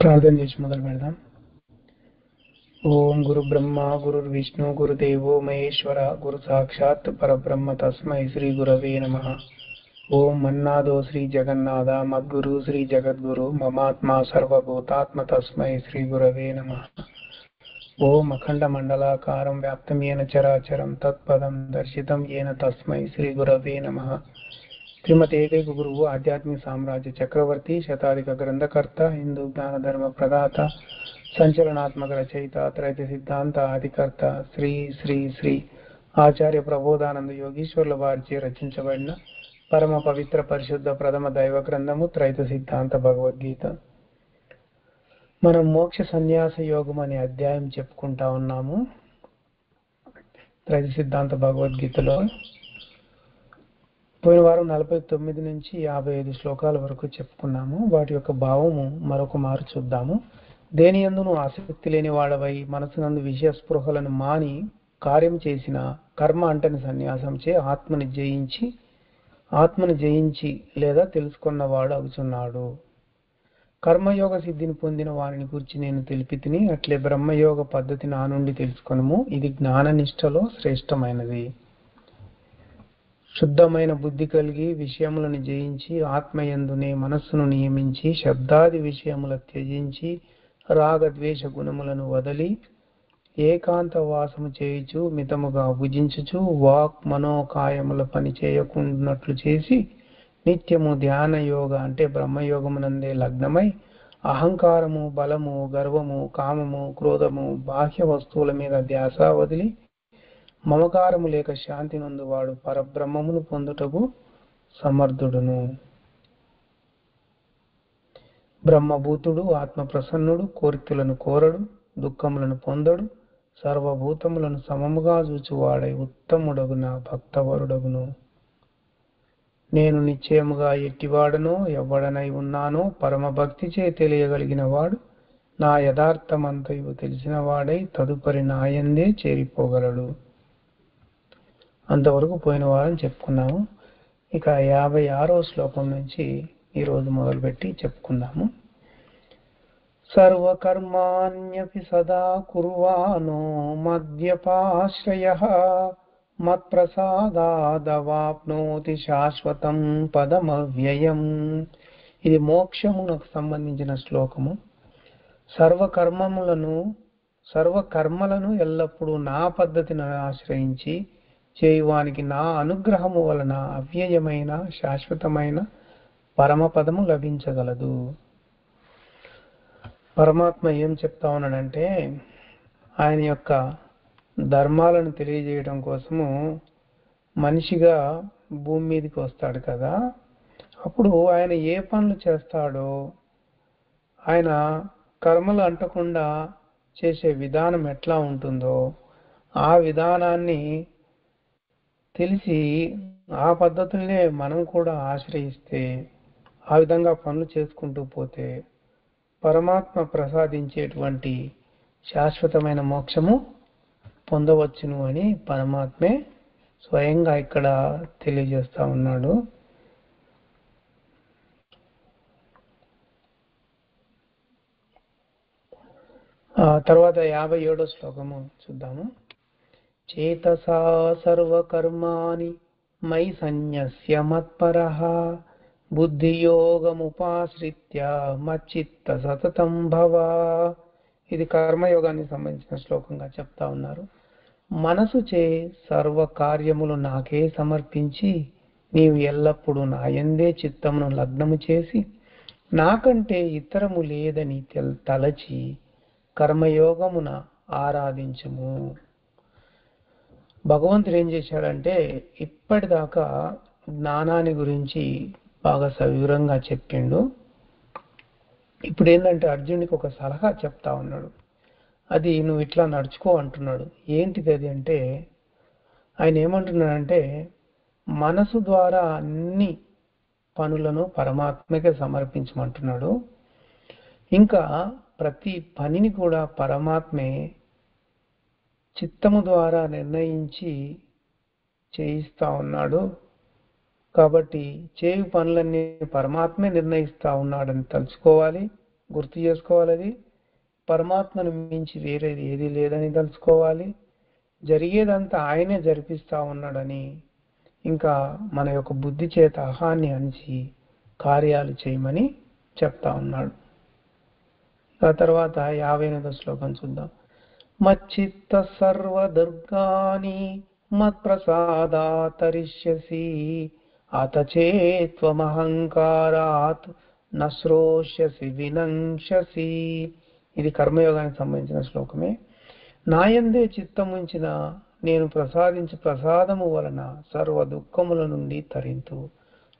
ప్రార్థన చేసి మొదలు పెడదాం. ఓం గురు బ్రహ్మ గురు విష్ణు గురుదేవో మహేశ్వర గురు సాక్షాత్ పరబ్రహ్మ తస్మై శ్రీ గురవే నమః. ఓం మన్నాదో శ్రీ జగన్నాథ మద్గురు శ్రీ జగద్గురు మమాత్మా సర్వభూతాత్మ తస్మై శ్రీ గురవే నమః. ఓం అఖండ మండలాకారం వ్యాప్తం ఏన చరాచరం తత్పదం దర్శితం ఏన తస్మై శ్రీ గురవే నమః. శ్రీమతి ఏకైక గురువు ఆధ్యాత్మిక సామ్రాజ్య చక్రవర్తి శతాధిక గ్రంథకర్త హిందూ జ్ఞాన ధర్మ ప్రదాత సంచలనాత్మక రచయిత త్రైత సిద్ధాంత ఆదికర్త శ్రీ శ్రీ శ్రీ ఆచార్య ప్రబోధానంద యోగీశ్వర్ల వారిచే రచించబడిన పరమ పవిత్ర పరిశుద్ధ ప్రథమ దైవ గ్రంథము త్రైత సిద్ధాంత భగవద్గీత. మనం మోక్ష సన్యాస యోగం అనే అధ్యాయం చెప్పుకుంటా ఉన్నాము. త్రైత సిద్ధాంత భగవద్గీతలో పోయిన వారం 49 నుంచి 55 శ్లోకాల వరకు చెప్పుకున్నాము. వాటి యొక్క భావము మరొక మారు చూద్దాము. దేని యందును ఆసక్తి లేని వాడవై మనసునందు విషయ స్పృహలను మాని కార్యం చేసిన కర్మ అంటని సన్యాసంచే ఆత్మను జయించి లేదా తెలుసుకున్నవాడు అగుచున్నాడు. కర్మయోగ సిద్ధిని పొందిన వారిని గురించి నేను తెలిపి తిని, అట్లే బ్రహ్మయోగ పద్ధతి నా నుండి తెలుసుకొనుము. ఇది జ్ఞాననిష్టలో శ్రేష్టమైనది. శుద్ధమైన బుద్ధి కలిగి విషయములను జయించి ఆత్మయందునే మనస్సును నియమించి శబ్దాది విషయముల త్యజించి రాగద్వేష గుణములను వదలి ఏకాంత వాసము చేయుచు మితముగా భుజించుచు వాక్ మనోకాయముల పని చేయకుండాట్లు చేసి నిత్యము ధ్యాన యోగ అంటే బ్రహ్మయోగమునందే లగ్నమై అహంకారము బలము గర్వము కామము క్రోధము బాహ్య వస్తువుల మీద ధ్యాస వదిలి మమకారము లేక శాంతి నందు వాడు పరబ్రహ్మమును పొందుటకు సమర్థుడును. బ్రహ్మభూతుడు ఆత్మప్రసన్నుడు, కోరికలను కోరడు, దుఃఖములను పొందడు, సర్వభూతములను సమముగా చూచువాడై ఉత్తముడగున భక్తవరుడగును. నేను నిశ్చయముగా ఎట్టివాడనో ఎవ్వడనై ఉన్నానో పరమ భక్తిచే తెలియగలిగిన వాడు నా యథార్థమంతయు తెలిసిన వాడై తదుపరి నాయందే చేరిపోగలడు. అంతవరకు పోయిన వారం చెప్పుకున్నాము. ఇక 56వ శ్లోకం నుంచి ఈరోజు మొదలుపెట్టి చెప్పుకుందాము. సర్వకర్మాణ్యపి సదా కుర్వాణో మద్వ్యపాశ్రయః మత్ప్రసాదాదవాప్నోతి శాశ్వతం పదమవ్యయం. ఇది మోక్షమునకు సంబంధించిన శ్లోకము. సర్వకర్మలను ఎల్లప్పుడూ నా పద్ధతిని ఆశ్రయించి చేయువానికి నా అనుగ్రహము వలన అవ్యయమైన శాశ్వతమైన పరమపదము లభించగలదు. పరమాత్మ ఏం చెప్తా ఉన్నాడంటే, ఆయన యొక్క ధర్మాలను తెలియజేయడం కోసము మనిషిగా భూమి మీదకి వస్తాడు కదా. అప్పుడు ఆయన ఏ పనులు చేస్తాడో, ఆయన కర్మలు అంటకుండా చేసే విధానం ఎట్లా ఉంటుందో ఆ విధానాన్ని తెలిసి ఆ పద్ధతుల్నే మనం కూడా ఆశ్రయిస్తే, ఆ విధంగా పనులు చేసుకుంటూ పోతే పరమాత్మ ప్రసాదించేటువంటి శాశ్వతమైన మోక్షము పొందవచ్చును అని పరమాత్మే స్వయంగా ఇక్కడ తెలియజేస్తా ఉన్నాడు. తర్వాత 57వ శ్లోకము చూద్దాము. చేతసా సర్వకర్మాణి మయి సన్యస్య మత్పరః బుద్ధియోగముపాశ్రిత్య మచ్చిత్త సతతం భవ. ఇది కర్మయోగానికి సంబంధించిన శ్లోకంగా చెప్తా ఉన్నారు. మనసు చే సర్వ కార్యములు నాకే సమర్పించి నీవు ఎల్లప్పుడూ నాయందే చిత్తమును లగ్నము చేసి నాకంటే ఇతరము లేదని తలచి కర్మయోగమున ఆరాధించుము. భగవంతుడు ఏం చేశాడంటే, ఇప్పటిదాకా జ్ఞానాన్ని గురించి బాగా సవివరంగా చెప్పిండు. ఇప్పుడు ఏంటంటే అర్జునుడికి ఒక సలహా చెప్తా ఉన్నాడు. అది నువ్వు ఇట్లా నడుచుకో అంటున్నాడు. ఏంటిది అది అంటే, ఆయన ఏమంటున్నాడంటే మనసు ద్వారా అన్ని పనులను పరమాత్మకే సమర్పించమంటున్నాడు. ఇంకా ప్రతి పనిని కూడా పరమాత్మే చిత్తము ద్వారా నిర్ణయించి చేయిస్తా ఉన్నాడు. కాబట్టి చేయు పనులన్నీ పరమాత్మే నిర్ణయిస్తా ఉన్నాడని తలుచుకోవాలి. గుర్తు చేసుకోవాలి. అది పరమాత్మను మించి వేరేది ఏది లేదని తెలుసుకోవాలి. జరిగేదంతా ఆయనే జరిపిస్తా ఉన్నాడని, ఇంకా మన యొక్క బుద్ధి చేత అహాన్ని అణిచి కార్యాలు చేయమని చెప్తా ఉన్నాడు. ఆ తర్వాత 58వ శ్లోకం చూద్దాం. మచ్చిత్త సర్వదుర్గాని మత్ప్రసాదాతరిష్యసి అత చేత్వమహంకారాత్ నశ్రోష్యసి వినంక్షసి. ఇది కర్మయోగానికి సంబంధించిన శ్లోకమే. నాయందే చిత్తముంచిన నేను ప్రసాదించి ప్రసాదము వలన సర్వ దుఃఖముల నుండి తరింతు.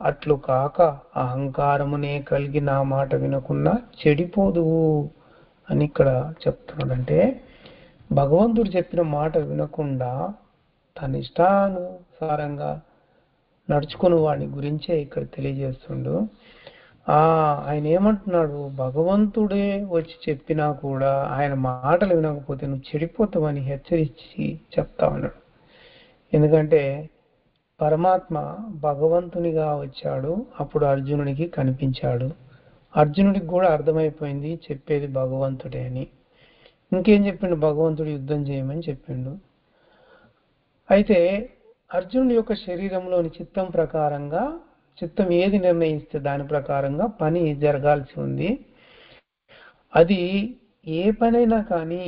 అట్లు కాక అహంకారమునే కలిగి నా మాట వినకుండా చెడిపోదువు అని ఇక్కడ చెప్తున్నాడంటే, భగవంతుడు చెప్పిన మాట వినకుండా తన ఇష్టానుసారంగా నడుచుకుని వాడి గురించే ఇక్కడ తెలియజేస్తుండు. ఆయన ఏమంటున్నాడు, భగవంతుడే వచ్చి చెప్పినా కూడా ఆయన మాటలు వినకపోతే నువ్వు చెడిపోతావని హెచ్చరించి చెప్తా ఉన్నాడు. ఎందుకంటే పరమాత్మ భగవంతునిగా వచ్చాడు, అప్పుడు అర్జునునికి కనిపించాడు. అర్జునుడికి కూడా అర్థమైపోయింది చెప్పేది భగవంతుడే అని. ఇంకేం చెప్పిండు, భగవంతుడు యుద్ధం చేయమని చెప్పిండు. అయితే అర్జునుడి యొక్క శరీరంలోని చిత్తం ప్రకారంగా, చిత్తం ఏది నిర్ణయిస్తే దాని ప్రకారంగా పని జరగాల్సి ఉంది. అది ఏ పనైనా కానీ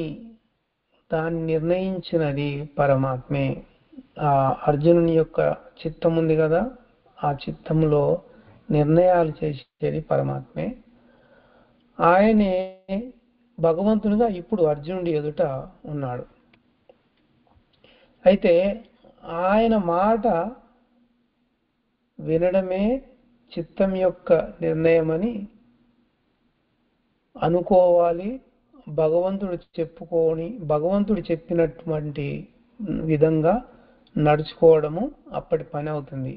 దాన్ని నిర్ణయించినది పరమాత్మే. ఆ అర్జునుని యొక్క చిత్తం ఉంది కదా, ఆ చిత్తంలో నిర్ణయాలు చేసేది పరమాత్మే. ఆయనే భగవంతునిగా ఇప్పుడు అర్జునుడి ఎదుట ఉన్నాడు. అయితే ఆయన మాట వినడమే చిత్తం యొక్క నిర్ణయమని అనుకోవాలి. భగవంతుడు చెప్పినటువంటి విధంగా నడుచుకోవడము అప్పటి పని అవుతుంది.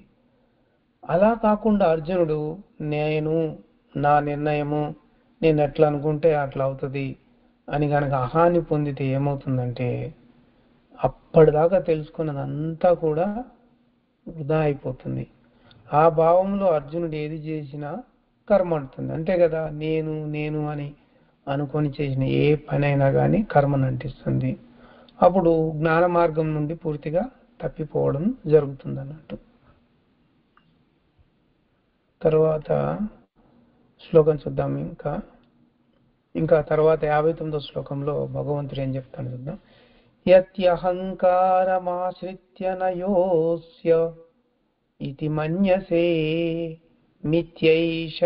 అలా కాకుండా అర్జునుడు నా నిర్ణయము, నేను ఎట్లా అనుకుంటే అట్లా అవుతుంది అని కనుక అహాన్ని పొందితే ఏమవుతుందంటే, అప్పటిదాకా తెలుసుకున్నదంతా కూడా వృధా అయిపోతుంది. ఆ భావంలో అర్జునుడు ఏది చేసినా కర్మ అంటుంది. అంతే కదా, నేను అని అనుకొని చేసిన ఏ పనైనా కానీ కర్మను అంటిస్తుంది. అప్పుడు జ్ఞాన మార్గం నుండి పూర్తిగా తప్పిపోవడం జరుగుతుంది అన్నట్టు. తర్వాత శ్లోకం చూద్దాం. ఇంకా తర్వాత 59వ శ్లోకంలో భగవంతుడు ఏం చెప్తాడు చూద్దాం. యత్యహంకారమాశ్రిత్య నయోస్య ఇతి మన్యసే మిథ్యైష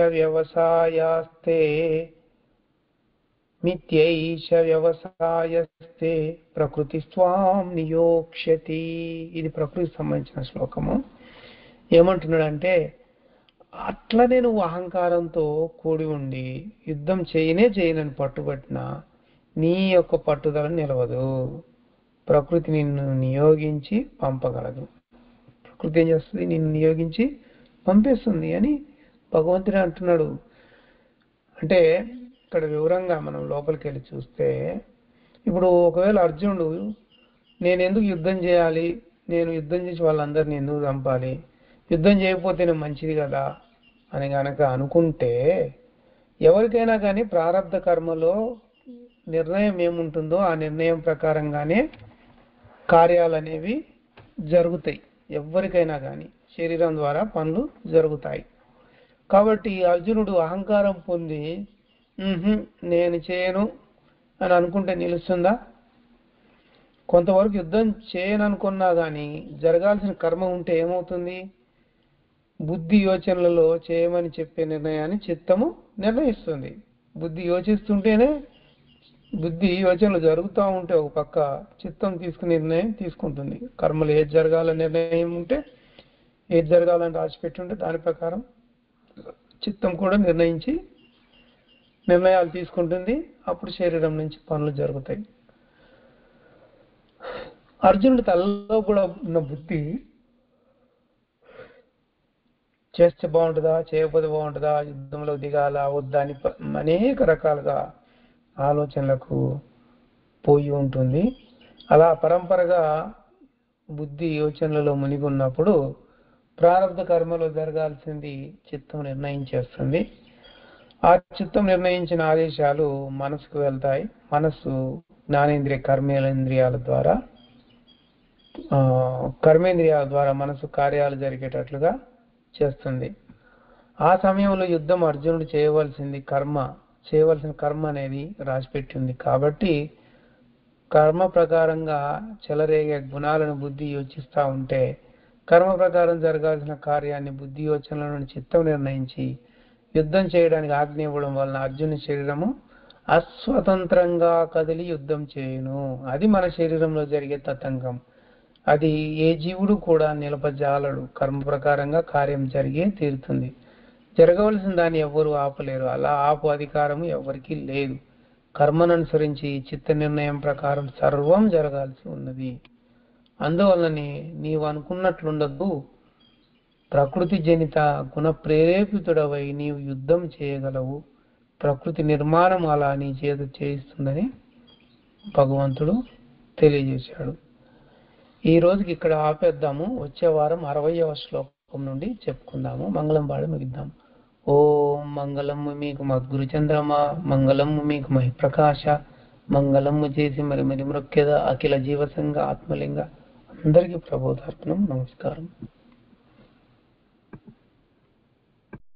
వ్యవసాయస్తే ప్రకృతి స్వాం నియోక్ష్యతి. ఇది ప్రకృతికి సంబంధించిన శ్లోకము. ఏమంటున్నాడంటే, అట్లనే నువ్వు అహంకారంతో కూడి ఉండి యుద్ధం చేయనని పట్టుబట్టినా నీ యొక్క పట్టుదల నిలవదు. ప్రకృతి నిన్ను నియోగించి పంపగలదు. ప్రకృతి ఏం చేస్తుంది, నిన్ను నియోగించి పంపేస్తుంది అని భగవంతుడే అంటున్నాడు. అంటే ఇక్కడ వివరంగా మనం లోపలికి వెళ్ళి చూస్తే, ఇప్పుడు ఒకవేళ అర్జునుడు నేను ఎందుకు యుద్ధం చేయాలి, నేను యుద్ధం చేసి వాళ్ళందరినీ ఎందుకు చంపాలి, యుద్ధం చేయకపోతేనే మంచిది కదా అని గనక అనుకుంటే, ఎవరికైనా కానీ ప్రారబ్ధ కర్మలో నిర్ణయం ఏముంటుందో ఆ నిర్ణయం ప్రకారంగానే కార్యాలు అనేవి జరుగుతాయి. ఎవరికైనా కానీ శరీరం ద్వారా పనులు జరుగుతాయి. కాబట్టి అర్జునుడు అహంకారం పొంది నేను చేయను అని అనుకుంటే నిలుస్తుందా? కొంతవరకు యుద్ధం చేయను అనుకున్నా కానీ జరగాల్సిన కర్మ ఉంటే ఏమవుతుంది, బుద్ధి యోచనలలో చేయమని చెప్పే నిర్ణయాన్ని చిత్తము నిర్ణయిస్తుంది. బుద్ధి యోచిస్తుంటేనే, బుద్ధి యోచనలు జరుగుతూ ఉంటే ఒక పక్క చిత్తం తీసుకునే నిర్ణయం తీసుకుంటుంది. కర్మలు ఏది జరగాలని నిర్ణయం ఉంటే, ఏది జరగాలని రాసిపెట్టి ఉంటే దాని ప్రకారం చిత్తం కూడా నిర్ణయాలు తీసుకుంటుంది. అప్పుడు శరీరం నుంచి పనులు జరుగుతాయి. అర్జునుడి తలలో కూడా ఉన్న బుద్ధి చేస్తే బాగుంటుందా, చేయకపోతే బాగుంటుందా, యుద్ధంలో దిగాల వద్దా అని అనేక రకాలుగా ఆలోచనలకు పోయి ఉంటుంది. అలా పరంపరగా బుద్ధి యోచనలలో మునిగి ఉన్నప్పుడు ప్రారంభ కర్మలో జరగాల్సింది చిత్తం నిర్ణయించేస్తుంది. ఆ చిత్తం నిర్ణయించిన ఆదేశాలు మనసుకు వెళ్తాయి. మనస్సు జ్ఞానేంద్రియ కర్మేంద్రియాల ద్వారా మనసు కార్యాలు జరిగేటట్లుగా చేస్తుంది. ఆ సమయంలో యుద్ధం అర్జునుడు చేయవలసిన కర్మ అనేది రాసిపెట్టింది. కాబట్టి కర్మ ప్రకారంగా చెలరేగే గుణాలను బుద్ధి యోచిస్తూ ఉంటే, కర్మ ప్రకారం జరగాల్సిన కార్యాన్ని బుద్ధి యోచనలను చిత్తం నిర్ణయించి యుద్ధం చేయడానికి ఆజ్ఞ ఇవ్వడం వలన అర్జునుని శరీరము అస్వతంత్రంగా కదిలి యుద్ధం చేయును. అది మన శరీరంలో జరిగే తతంగం. అది ఏ జీవుడు కూడా నిలపజాలడు. కర్మ ప్రకారంగా కార్యం జరిగే తీరుతుంది. జరగవలసిన దాన్ని ఎవ్వరూ ఆపలేరు. అలా ఆపు అధికారము ఎవరికీ లేదు. కర్మను అనుసరించి చిత్త నిర్ణయం ప్రకారం సర్వం జరగాల్సి ఉన్నది. అందువలనే నీవు అనుకున్నట్లుండదు. ప్రకృతి జనిత గుణ ప్రేరేపితుడవై నీవు యుద్ధం చేయగలవు. ప్రకృతి నిర్మాణం అలా నీ చేత చేయిస్తుందని భగవంతుడు తెలియజేశాడు. ఈ రోజుకి ఇక్కడ ఆపేద్దాము. వచ్చే వారం 60వ శ్లోకం నుండి చెప్పుకుందాము. మంగళం పాడి ముగిద్దాం. ఓం మంగళము మీకు మద్గురు చంద్రమ, మంగళము మీకు మహిప్రకాశ, మంగళము చేసి మరి మరి మృక్యద అఖిల జీవసంగ ఆత్మలింగ. అందరికీ ప్రబోధార్పణం. నమస్కారం.